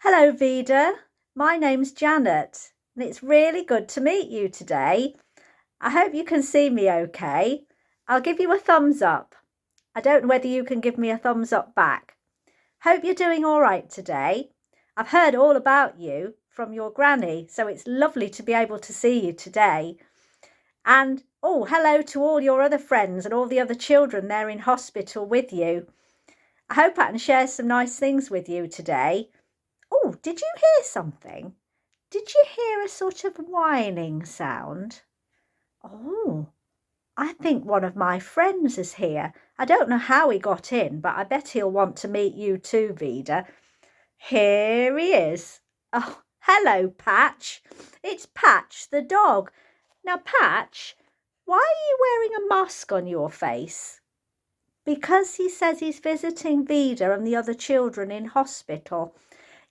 Hello, Vida. My name's Janet, and it's really good to meet you today. I hope you can see me okay. I'll give you a thumbs up. I don't know whether you can give me a thumbs up back. Hope you're doing all right today. I've heard all about you from your granny, so it's lovely to be able to see you today. And hello to all your other friends and all the other children there in hospital with you. I hope I can share some nice things with you today. Oh, did you hear something? Did you hear a sort of whining sound? Oh, I think one of my friends is here. I don't know how he got in, but I bet he'll want to meet you too, Vida. Here he is. Oh, hello, Patch. It's Patch the dog. Now, Patch, why are you wearing a mask on your face? Because he says he's visiting Vida and the other children in hospital.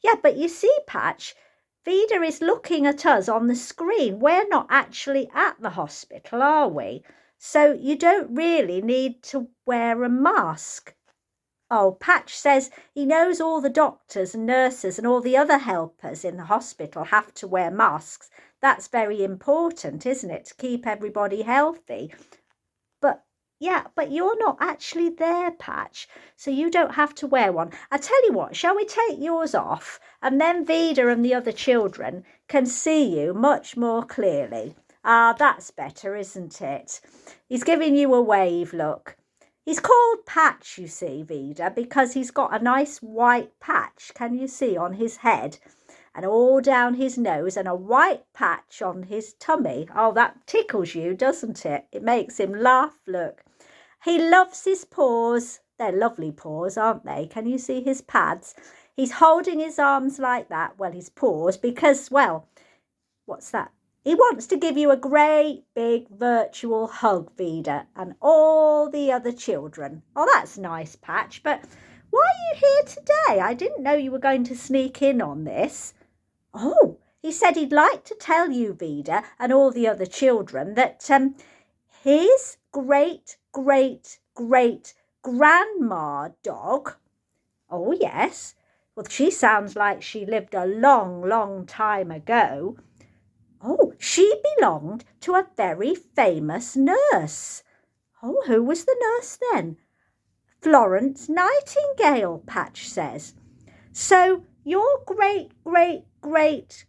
Yeah, but you see, Patch, Vida is looking at us on the screen. We're not actually at the hospital, are we? So you don't really need to wear a mask. Oh, Patch says he knows all the doctors and nurses and all the other helpers in the hospital have to wear masks. That's very important, isn't it, to keep everybody healthy? But you're not actually there, Patch, so you don't have to wear one. I tell you what, shall we take yours off, and then Vida and the other children can see you much more clearly. Ah, that's better, isn't it? He's giving you a wave, look. He's called Patch, you see, Vida, because he's got a nice white patch, can you see, on his head, and all down his nose, and a white patch on his tummy. Oh, that tickles you, doesn't it? It makes him laugh, look. He loves his paws. They're lovely paws, aren't they? Can you see his pads? He's holding his arms like that, well, his paws, because, well, what's that? He wants to give you a great big virtual hug, Vida, and all the other children. Oh, that's nice, Patch, but why are you here today? I didn't know you were going to sneak in on this. Oh, he said he'd like to tell you, Vida, and all the other children that his great grandma dog. Oh, yes. Well, she sounds like she lived a long time ago. Oh, she belonged to a very famous nurse. Oh, who was the nurse then? Florence Nightingale, Patch says. So your great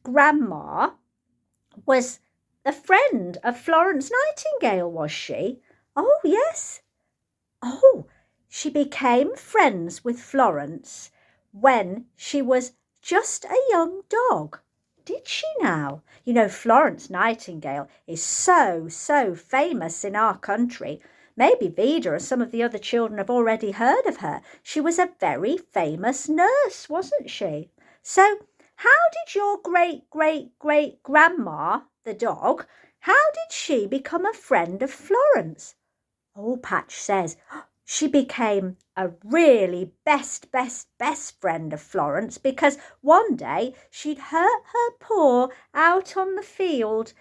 grandma was the friend of Florence Nightingale, was she? Oh, yes. Oh, she became friends with Florence when she was just a young dog. Did she now? You know, Florence Nightingale is so famous in our country. Maybe Vida and some of the other children have already heard of her. She was a very famous nurse, wasn't she? So, how did your great grandma, the dog, how did she become a friend of Florence? Oh, Patch says she became a really best friend of Florence because one day she'd hurt her paw out on the field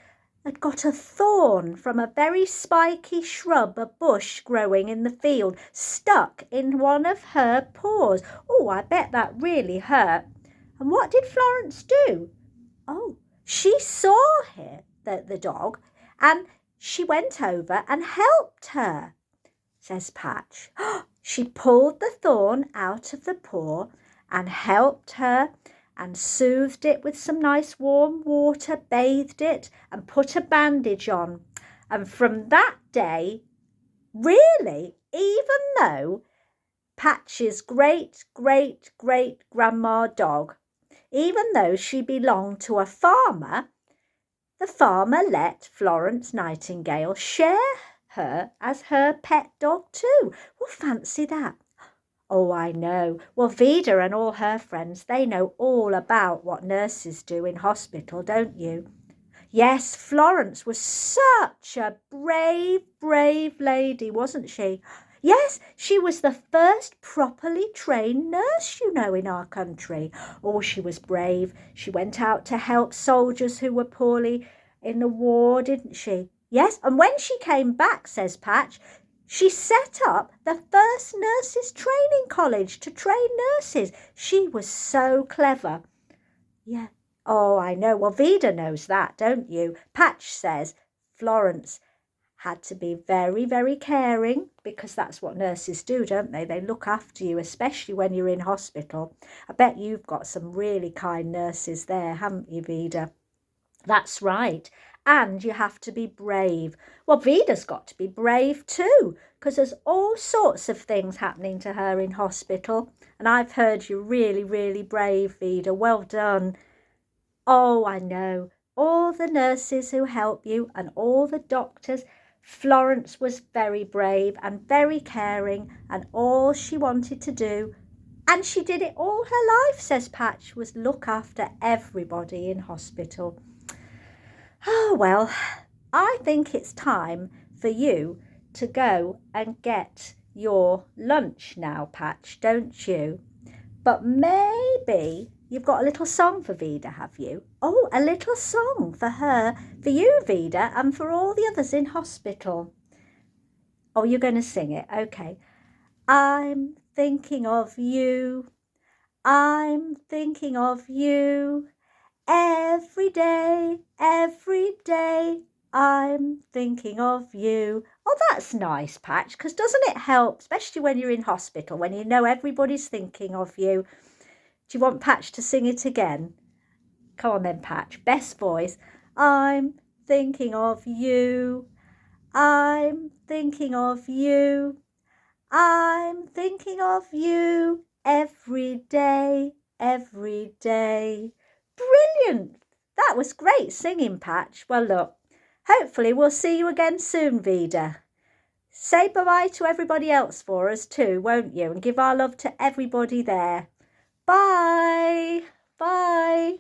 and got a thorn from a very spiky shrub, a bush growing in the field, stuck in one of her paws. Oh, I bet that really hurt. And what did Florence do? Oh, she saw her, the dog, and she went over and helped her, says Patch. She pulled the thorn out of the paw and helped her and soothed it with some nice warm water, bathed it and put a bandage on. And from that day, really, even though Patch's great grandma dog, even though she belonged to a farmer, the farmer let Florence Nightingale share her as her pet dog too. Well, fancy that. Oh, I know. Well, Vida and all her friends, they know all about what nurses do in hospital, don't you? Yes, Florence was such a brave lady, wasn't she? Yes, she was the first properly trained nurse, you know, in our country. Oh, she was brave. She went out to help soldiers who were poorly in the war, didn't she? Yes, and when she came back, says Patch, she set up the first nurses' training college to train nurses. She was so clever. Yeah. Oh, I know. Well, Vida knows that, don't you? Patch says Florence had to be very, very caring because that's what nurses do, don't they? They look after you, especially when you're in hospital. I bet you've got some really kind nurses there, haven't you, Vida? That's right. And you have to be brave. Well, Vida's got to be brave too, because there's all sorts of things happening to her in hospital. And I've heard you're really, really brave, Vida. Well done. Oh, I know. All the nurses who help you and all the doctors. Florence was very brave and very caring, and all she wanted to do, and she did it all her life, says Patch, was look after everybody in hospital. Oh, well, I think it's time for you to go and get your lunch now, Patch, don't you? But maybe you've got a little song for Vida, have you? Oh, a little song for her, for you, Vida, and for all the others in hospital. Oh, you're going to sing it. Okay. I'm thinking of you. I'm thinking of you. Every day, every day, I'm thinking of you. Oh, that's nice, Patch, because doesn't it help, especially when you're in hospital, when you know everybody's thinking of you? Do you want Patch to sing it again? Come on then, Patch. Best voice. I'm thinking of you. I'm thinking of you. I'm thinking of you every day, every day. Brilliant! That was great singing, Patch. Well, look, hopefully we'll see you again soon, Vida. Say bye-bye to everybody else for us too, won't you? And give our love to everybody there. Bye. Bye.